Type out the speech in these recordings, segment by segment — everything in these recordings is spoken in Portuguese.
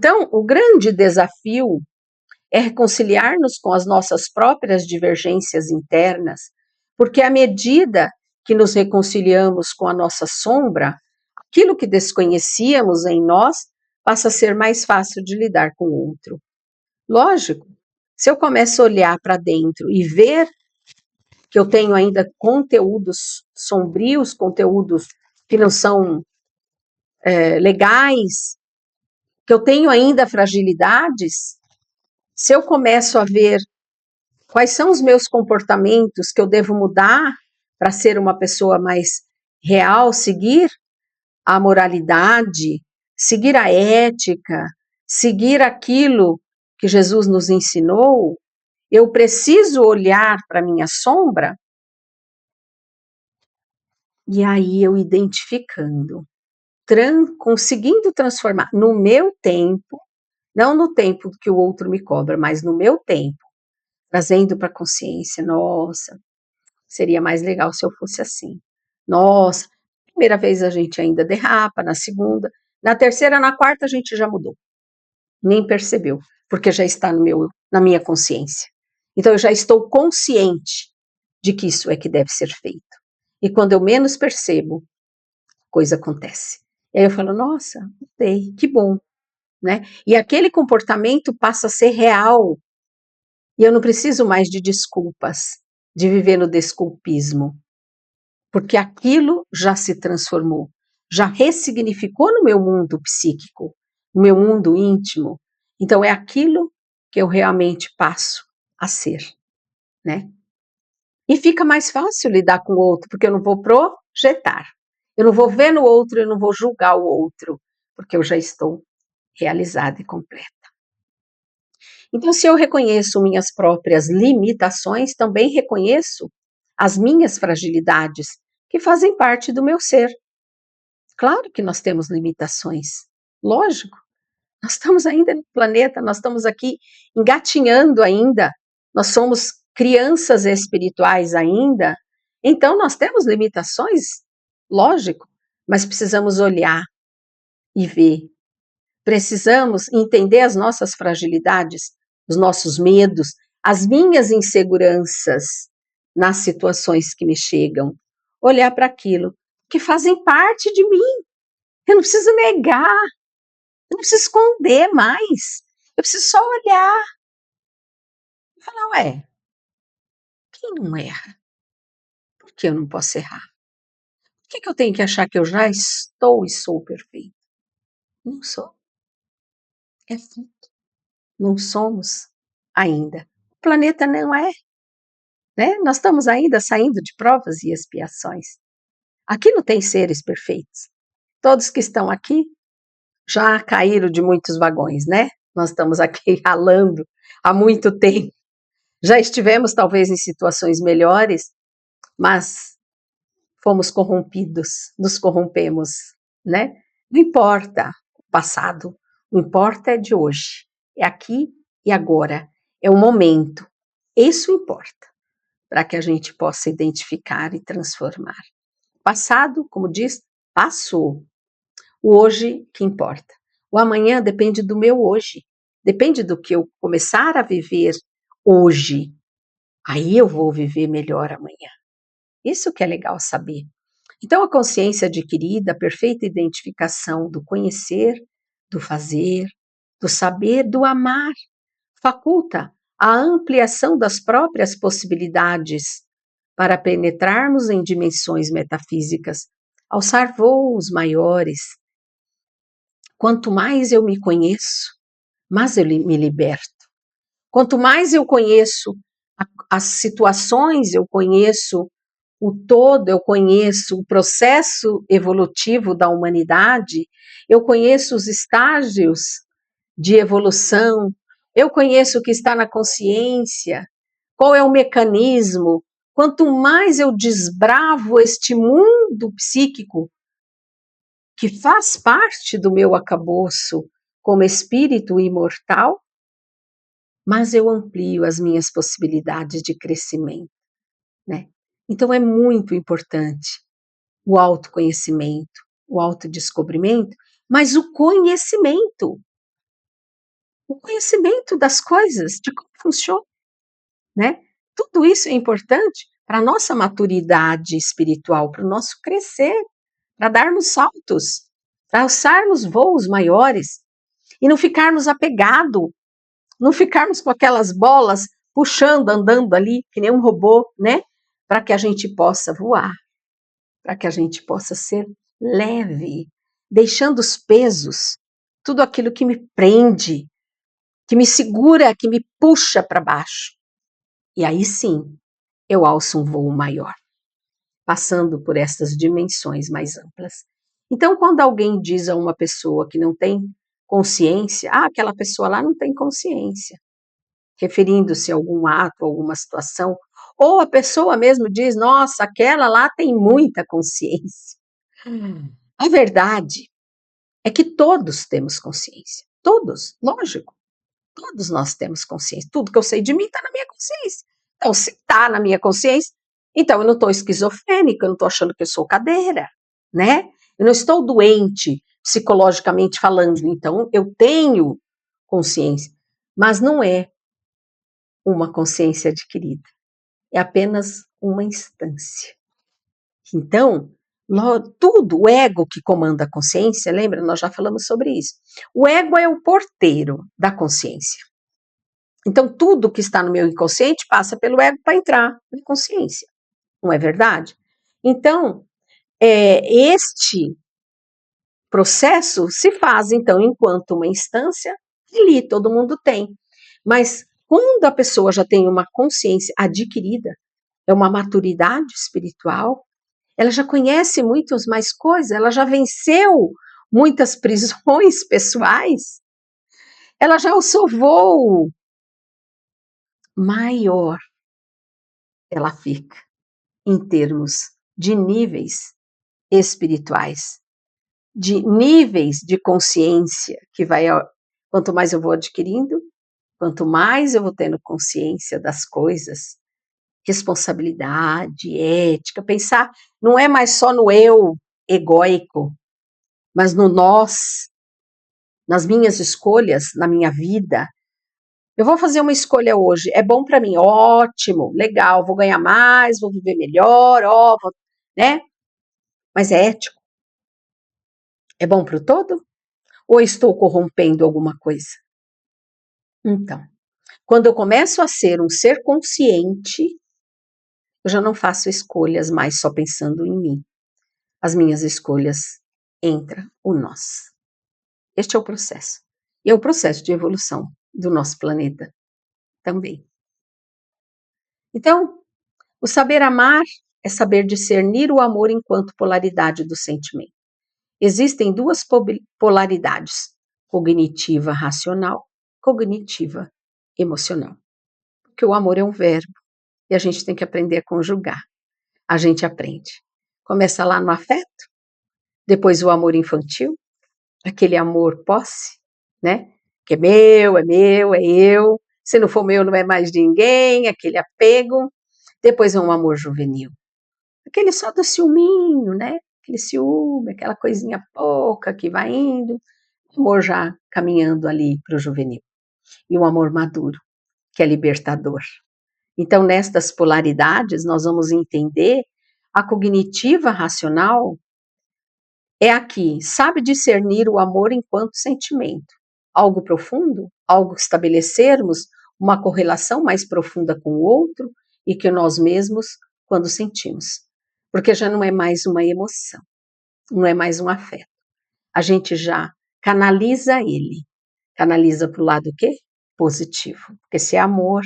Então, o grande desafio é reconciliar-nos com as nossas próprias divergências internas, porque à medida que nos reconciliamos com a nossa sombra, aquilo que desconhecíamos em nós passa a ser mais fácil de lidar com o outro. Lógico, se eu começo a olhar para dentro e ver que eu tenho ainda conteúdos sombrios, conteúdos que não são legais, que eu tenho ainda fragilidades, se eu começo a ver quais são os meus comportamentos que eu devo mudar para ser uma pessoa mais real, seguir a moralidade, seguir a ética, seguir aquilo que Jesus nos ensinou, eu preciso olhar para a minha sombra e aí eu identificando, conseguindo transformar no meu tempo, não no tempo que o outro me cobra, mas no meu tempo, trazendo para a consciência, nossa, seria mais legal se eu fosse assim. Nossa, primeira vez a gente ainda derrapa, na segunda, na terceira, na quarta a gente já mudou. Nem percebeu, porque já está na minha consciência. Então eu já estou consciente de que isso é que deve ser feito. E quando eu menos percebo, coisa acontece. E aí eu falo, nossa, mudei, que bom, né? E aquele comportamento passa a ser real. E eu não preciso mais de desculpas, de viver no desculpismo, porque aquilo já se transformou, já ressignificou no meu mundo psíquico, no meu mundo íntimo. Então é aquilo que eu realmente passo a ser, né? E fica mais fácil lidar com o outro, porque eu não vou projetar. Eu não vou ver no outro, eu não vou julgar o outro, porque eu já estou realizada e completa. Então, se eu reconheço minhas próprias limitações, também reconheço as minhas fragilidades, que fazem parte do meu ser. Claro que nós temos limitações, lógico. Nós estamos ainda no planeta, nós estamos aqui engatinhando ainda, nós somos crianças espirituais ainda, então nós temos limitações, lógico, mas precisamos olhar e ver. Precisamos entender as nossas fragilidades, os nossos medos, as minhas inseguranças nas situações que me chegam. Olhar para aquilo que fazem parte de mim. Eu não preciso negar, eu não preciso esconder mais. Eu preciso só olhar e falar, ué, quem não erra? Por que eu não posso errar? Por que eu tenho que achar que eu já estou e sou perfeito? Não sou. É fruto. Não somos ainda. O planeta não é, né? Nós estamos ainda saindo de provas e expiações. Aqui não tem seres perfeitos. Todos que estão aqui já caíram de muitos vagões, né? Nós estamos aqui ralando há muito tempo. Já estivemos talvez em situações melhores, mas fomos corrompidos, nos corrompemos, né? Não importa o passado, o que importa é de hoje, é aqui e agora, é o momento. Isso importa, para que a gente possa identificar e transformar. Passado, como diz, passou. O hoje que importa. O amanhã depende do meu hoje, depende do que eu começar a viver hoje. Aí eu vou viver melhor amanhã. Isso que é legal saber. Então, a consciência adquirida, a perfeita identificação do conhecer, do fazer, do saber, do amar, faculta a ampliação das próprias possibilidades para penetrarmos em dimensões metafísicas, alçar voos maiores. Quanto mais eu me conheço, mais eu me liberto. Quanto mais eu conheço as situações, eu conheço o todo, eu conheço o processo evolutivo da humanidade, eu conheço os estágios de evolução, eu conheço o que está na consciência, qual é o mecanismo. Quanto mais eu desbravo este mundo psíquico, que faz parte do meu acabouço como espírito imortal, mas eu amplio as minhas possibilidades de crescimento, né? Então é muito importante o autoconhecimento, o autodescobrimento, mas o conhecimento. o conhecimento das coisas, de como funciona, né? Tudo isso é importante para a nossa maturidade espiritual, para o nosso crescer, para darmos saltos, para alçarmos voos maiores e não ficarmos apegados, não ficarmos com aquelas bolas puxando, andando ali, que nem um robô, né? Para que a gente possa voar, para que a gente possa ser leve, deixando os pesos, tudo aquilo que me prende, que me segura, que me puxa para baixo. E aí sim, eu alço um voo maior, passando por essas dimensões mais amplas. Então, quando alguém diz a uma pessoa que não tem consciência, aquela pessoa lá não tem consciência, referindo-se a algum ato, alguma situação, ou a pessoa mesmo diz, nossa, aquela lá tem muita consciência. A verdade é que todos temos consciência, todos, lógico. Todos nós temos consciência. Tudo que eu sei de mim está na minha consciência. Então, se está na minha consciência, então eu não estou esquizofrênica, eu não estou achando que eu sou cadeira, né? Eu não estou doente psicologicamente falando, então eu tenho consciência. Mas não é uma consciência adquirida, é apenas uma instância. Então, tudo, o ego que comanda a consciência, lembra? Nós já falamos sobre isso. O ego é o porteiro da consciência. Então, tudo que está no meu inconsciente passa pelo ego para entrar na consciência, não é verdade? Então, este processo se faz, então, enquanto uma instância, ali todo mundo tem. Mas, quando a pessoa já tem uma consciência adquirida, é uma maturidade espiritual, ela já conhece muitas mais coisas, ela já venceu muitas prisões pessoais, ela já alçou voo maior, ela fica em termos de níveis espirituais, de níveis de consciência que vai, quanto mais eu vou adquirindo, quanto mais eu vou tendo consciência das coisas, responsabilidade, ética, pensar não é mais só no eu egóico, mas no nós, nas minhas escolhas, na minha vida. Eu vou fazer uma escolha hoje, é bom para mim, ótimo, legal, vou ganhar mais, vou viver melhor, né? Mas é ético? É bom para o todo? Ou estou corrompendo alguma coisa? Então, quando eu começo a ser um ser consciente, eu já não faço escolhas mais só pensando em mim. As minhas escolhas entra o nós. Este é o processo. E é o processo de evolução do nosso planeta também. Então, o saber amar é saber discernir o amor enquanto polaridade do sentimento. Existem duas polaridades, cognitiva racional, cognitiva emocional. Porque o amor é um verbo e a gente tem que aprender a conjugar. A gente aprende. Começa lá no afeto, depois o amor infantil, aquele amor posse, né? Que é meu, é eu. Se não for meu, não é mais de ninguém, aquele apego. Depois é um amor juvenil. Aquele só do ciúminho, né? Aquele ciúme, aquela coisinha pouca que vai indo. O amor já caminhando ali para o juvenil. E um amor maduro, que é libertador. Então, nestas polaridades, nós vamos entender a cognitiva racional é a que sabe discernir o amor enquanto sentimento. Algo profundo, algo que estabelecermos uma correlação mais profunda com o outro e que nós mesmos quando sentimos. Porque já não é mais uma emoção, não é mais um afeto. A gente já canaliza ele. Canaliza para o lado o quê? Positivo. Porque se é amor,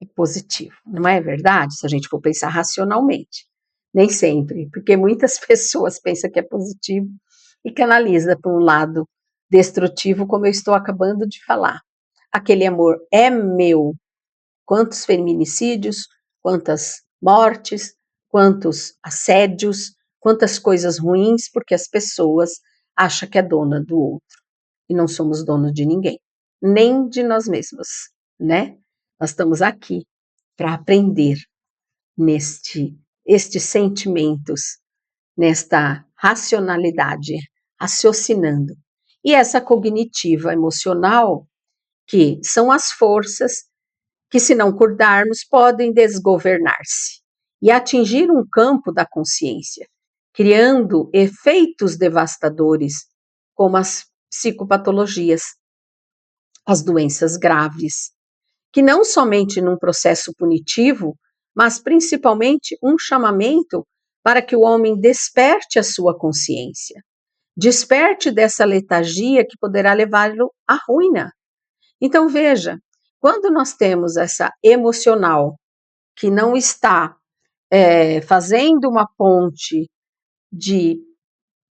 é positivo. Não é verdade? Se a gente for pensar racionalmente. Nem sempre, porque muitas pessoas pensam que é positivo e canaliza para um lado destrutivo, como eu estou acabando de falar. Aquele amor é meu. Quantos feminicídios, quantas mortes, quantos assédios, quantas coisas ruins, porque as pessoas acham que é dona do outro. E não somos donos de ninguém, nem de nós mesmos, né? Nós estamos aqui para aprender estes sentimentos, nesta racionalidade, raciocinando. E essa cognitiva emocional que são as forças que, se não cuidarmos, podem desgovernar-se e atingir um campo da consciência, criando efeitos devastadores, como as psicopatologias, as doenças graves, que não somente num processo punitivo, mas principalmente um chamamento para que o homem desperte a sua consciência, desperte dessa letargia que poderá levá-lo à ruína. Então, veja, quando nós temos essa emocional que não está fazendo uma ponte de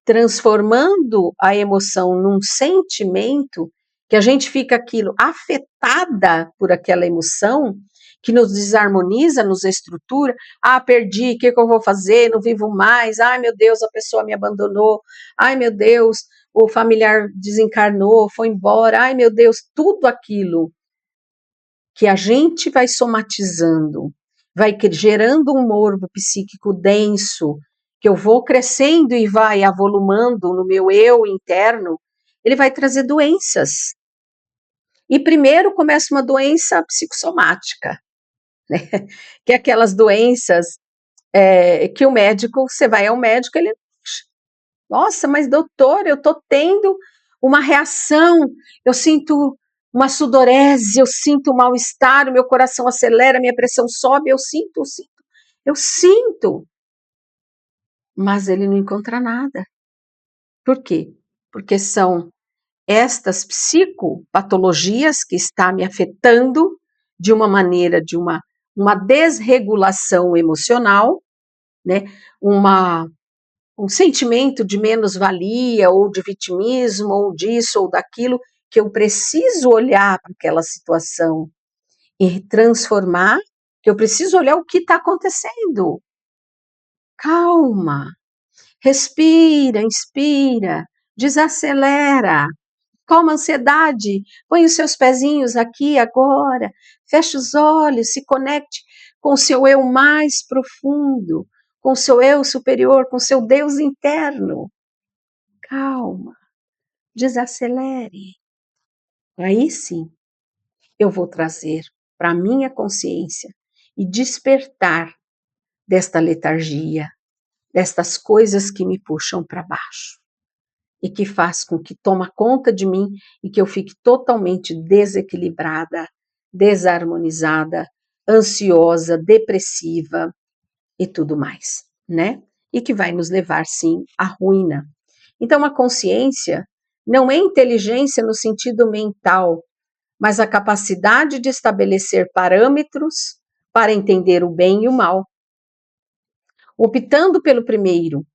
transformando a emoção num sentimento, que a gente fica aquilo afetada por aquela emoção, que nos desarmoniza, nos estrutura. Ah, perdi, o que eu vou fazer? Não vivo mais. Ai, meu Deus, a pessoa me abandonou. Ai, meu Deus, o familiar desencarnou, foi embora. Ai, meu Deus, tudo aquilo que a gente vai somatizando, vai gerando um morbo psíquico denso, que eu vou crescendo e vai avolumando no meu eu interno, ele vai trazer doenças. E primeiro começa uma doença psicossomática, né? Que é aquelas doenças que o médico, você vai ao médico, ele, nossa, mas doutor, eu estou tendo uma reação, eu sinto uma sudorese, eu sinto um mal-estar, o meu coração acelera, minha pressão sobe, eu sinto, mas ele não encontra nada. Por quê? Porque são estas psicopatologias que está me afetando de uma maneira, de uma desregulação emocional, né? Um sentimento de menos-valia, ou de vitimismo, ou disso, ou daquilo, que eu preciso olhar para aquela situação e transformar, que eu preciso olhar o que está acontecendo. Calma, respira, inspira, desacelera, calma a ansiedade, põe os seus pezinhos aqui agora, fecha os olhos, se conecte com o seu eu mais profundo, com o seu eu superior, com o seu Deus interno. Calma, desacelere. Aí sim, eu vou trazer para a minha consciência e despertar desta letargia, destas coisas que me puxam para baixo e que faz com que toma conta de mim e que eu fique totalmente desequilibrada, desarmonizada, ansiosa, depressiva e tudo mais, né? E que vai nos levar, sim, à ruína. Então, a consciência não é inteligência no sentido mental, mas a capacidade de estabelecer parâmetros para entender o bem e o mal. Optando pelo primeiro,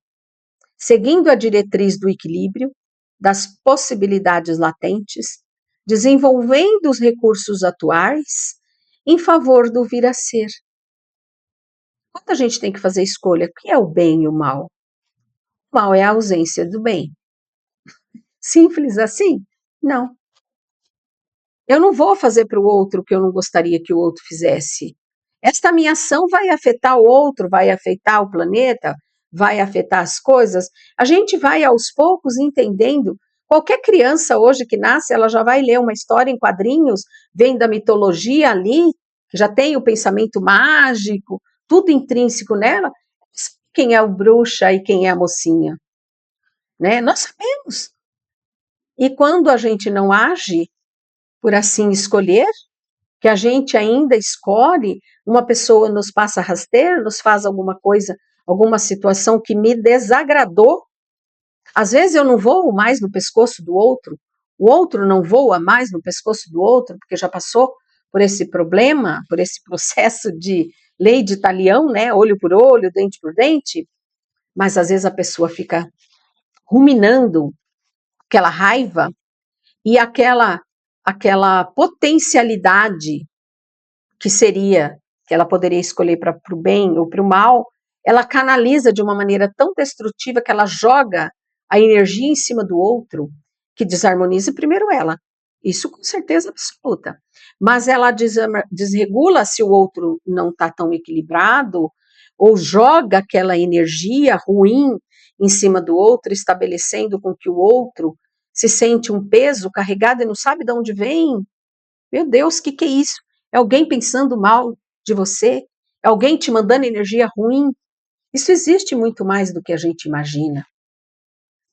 seguindo a diretriz do equilíbrio, das possibilidades latentes, desenvolvendo os recursos atuais em favor do vir a ser. Quando a gente tem que fazer escolha, o que é o bem e o mal? O mal é a ausência do bem. Simples assim? Não. Eu não vou fazer para o outro o que eu não gostaria que o outro fizesse. Esta minha ação vai afetar o outro, vai afetar o planeta, vai afetar as coisas. A gente vai aos poucos entendendo. Qualquer criança hoje que nasce, ela já vai ler uma história em quadrinhos, vem da mitologia ali, já tem o pensamento mágico, tudo intrínseco nela. Quem é o bruxa e quem é a mocinha, né? Nós sabemos. E quando a gente não age por assim escolher, que a gente ainda escolhe, uma pessoa nos passa rasteiro, nos faz alguma coisa, alguma situação que me desagradou, às vezes eu não voo mais no pescoço do outro, o outro não voa mais no pescoço do outro, porque já passou por esse problema, por esse processo de lei de talião, né, olho por olho, dente por dente, mas às vezes a pessoa fica ruminando aquela raiva e aquela potencialidade que seria, que ela poderia escolher para o bem ou para o mal, ela canaliza de uma maneira tão destrutiva que ela joga a energia em cima do outro, que desarmoniza primeiro ela. Isso com certeza absoluta. Mas ela desregula se o outro não está tão equilibrado, ou joga aquela energia ruim em cima do outro, estabelecendo com que o outro se sente um peso carregado e não sabe de onde vem, Meu Deus, o que é isso? É alguém pensando mal de você? É alguém te mandando energia ruim? Isso existe muito mais do que a gente imagina.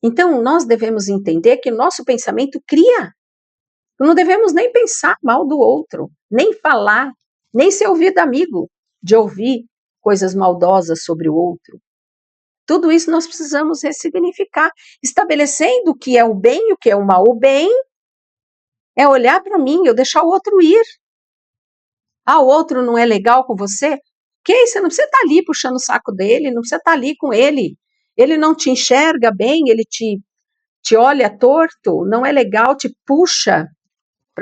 Então, nós devemos entender que o nosso pensamento cria. Não devemos nem pensar mal do outro, nem falar, nem ser ouvido amigo de ouvir coisas maldosas sobre o outro. Tudo isso nós precisamos ressignificar, estabelecendo o que é o bem e o que é o mal. O bem é olhar para mim, eu deixar o outro ir. Ah, o outro não é legal com você? Ok, você não precisa estar ali puxando o saco dele, não precisa estar ali com ele. Ele não te enxerga bem, ele te olha torto, não é legal, te puxa,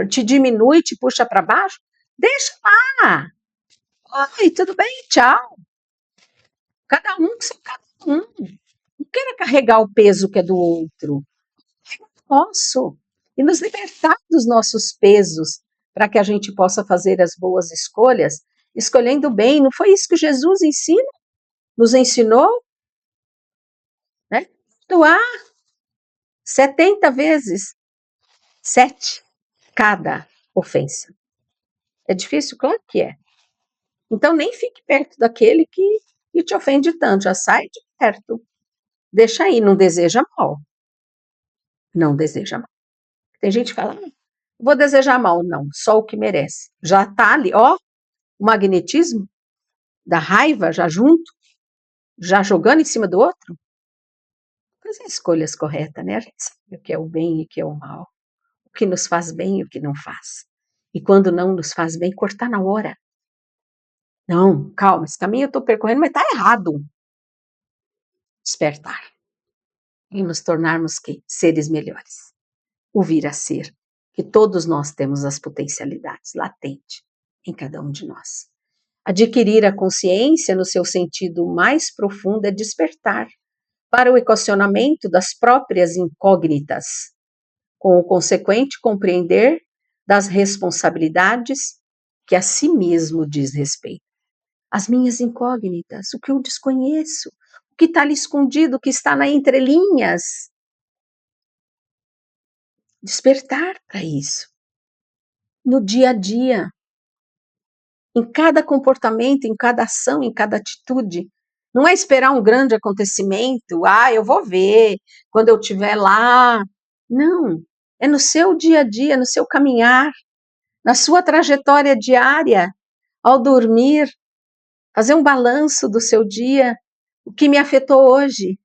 te diminui, te puxa para baixo. Deixa lá. Oi, tudo bem? Tchau. Cada um que são cada um. Não queira carregar o peso que é do outro. Nosso. E nos libertar dos nossos pesos, para que a gente possa fazer as boas escolhas, escolhendo bem. Não foi isso que Jesus nos ensinou? Né? Doar 70 vezes 7 cada ofensa. É difícil? Claro que é. Então nem fique perto daquele que te ofende tanto, já sai de perto. Deixa aí, não deseja mal. Não deseja mal. Tem gente que fala, vou desejar mal. Não, só o que merece. Já está ali, ó, o magnetismo da raiva já junto, já jogando em cima do outro. Fazer escolhas corretas, né? A gente sabe o que é o bem e o que é o mal. O que nos faz bem e o que não faz. E quando não nos faz bem, cortar na hora. Não, calma, esse caminho eu estou percorrendo, mas está errado. Despertar. E nos tornarmos seres melhores. O vir a ser. Que todos nós temos as potencialidades latentes em cada um de nós. Adquirir a consciência no seu sentido mais profundo é despertar para o equacionamento das próprias incógnitas, com o consequente compreender das responsabilidades que a si mesmo diz respeito. As minhas incógnitas, o que eu desconheço, o que está ali escondido, o que está na entrelinhas. Despertar para isso. No dia a dia, em cada comportamento, em cada ação, em cada atitude. Não é esperar um grande acontecimento, eu vou ver quando eu estiver lá. Não, é no seu dia a dia, no seu caminhar, na sua trajetória diária, ao dormir, fazer um balanço do seu dia, o que me afetou hoje,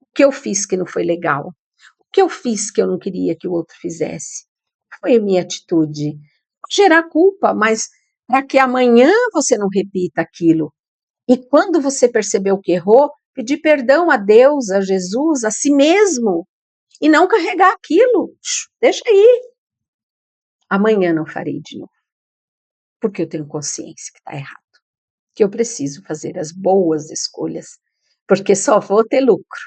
o que eu fiz que não foi legal, o que eu fiz que eu não queria que o outro fizesse. Foi a minha atitude. Gerar culpa, mas para que amanhã você não repita aquilo. E quando você percebeu que errou, pedir perdão a Deus, a Jesus, a si mesmo, e não carregar aquilo. Deixa aí. Amanhã não farei de novo, porque eu tenho consciência que está errado, que eu preciso fazer as boas escolhas, porque só vou ter lucro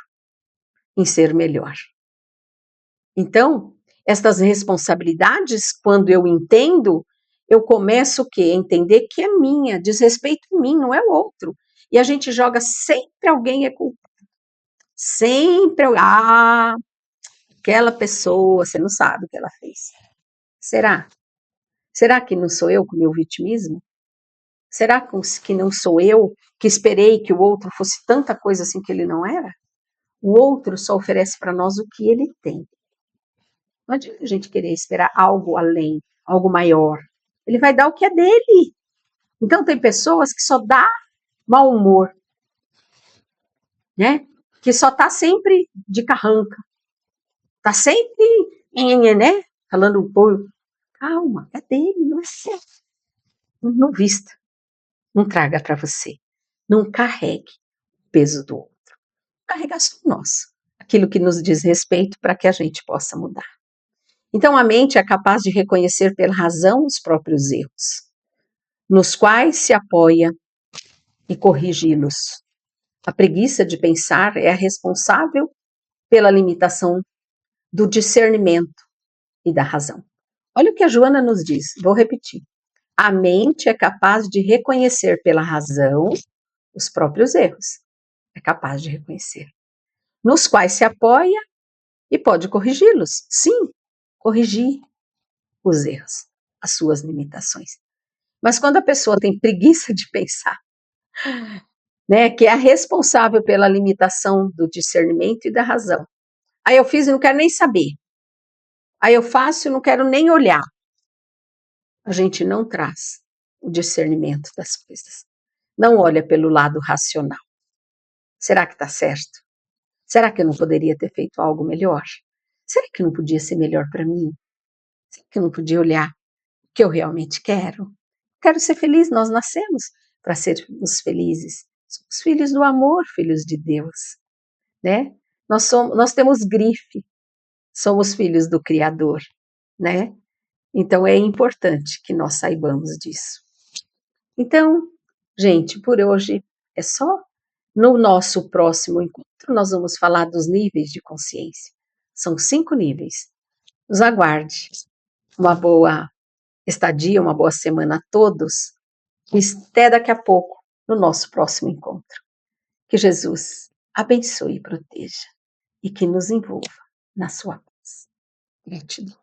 em ser melhor. Então, estas responsabilidades, quando eu entendo, eu começo o quê? A entender que é minha, diz respeito a mim, não é o outro. E a gente joga sempre alguém é culpado. Sempre, aquela pessoa, você não sabe o que ela fez. Será? Será que não sou eu com o meu vitimismo? Será que não sou eu que esperei que o outro fosse tanta coisa assim que ele não era? O outro só oferece para nós o que ele tem. Não adianta a gente querer esperar algo além, algo maior. Ele vai dar o que é dele. Então tem pessoas que só dá mau humor, né? Que só tá sempre de carranca. Tá sempre, né? Falando um pouco. Calma, é dele, não é seu. Não vista. Não traga para você. Não carregue o peso do outro. Carregar só nós. Aquilo que nos diz respeito para que a gente possa mudar. Então a mente é capaz de reconhecer pela razão os próprios erros, nos quais se apoia e corrigi-los. A preguiça de pensar é a responsável pela limitação do discernimento e da razão. Olha o que a Joana nos diz, vou repetir. A mente é capaz de reconhecer pela razão os próprios erros. É capaz de reconhecer. Nos quais se apoia e pode corrigi-los. Sim, corrigir os erros. as suas limitações. Mas quando a pessoa tem preguiça de pensar, né, que é a responsável pela limitação do discernimento e da razão. Aí eu fiz e não quero nem saber. Aí eu faço e não quero nem olhar. A gente não traz o discernimento das coisas. Não olha pelo lado racional. Será que está certo? Será que eu não poderia ter feito algo melhor? Será que não podia ser melhor para mim? Será que eu não podia olhar o que eu realmente quero? Quero ser feliz, nós nascemos para sermos felizes. Somos filhos do amor, filhos de Deus, né? Nós temos grife, somos filhos do Criador, né? Então é importante que nós saibamos disso. Então, gente, por hoje é só. No nosso próximo encontro, nós vamos falar dos níveis de consciência. São 5 níveis. Nos aguarde. Uma boa estadia, uma boa semana a todos. E até daqui a pouco, no nosso próximo encontro. Que Jesus abençoe e proteja e que nos envolva na sua paz. Gratidão.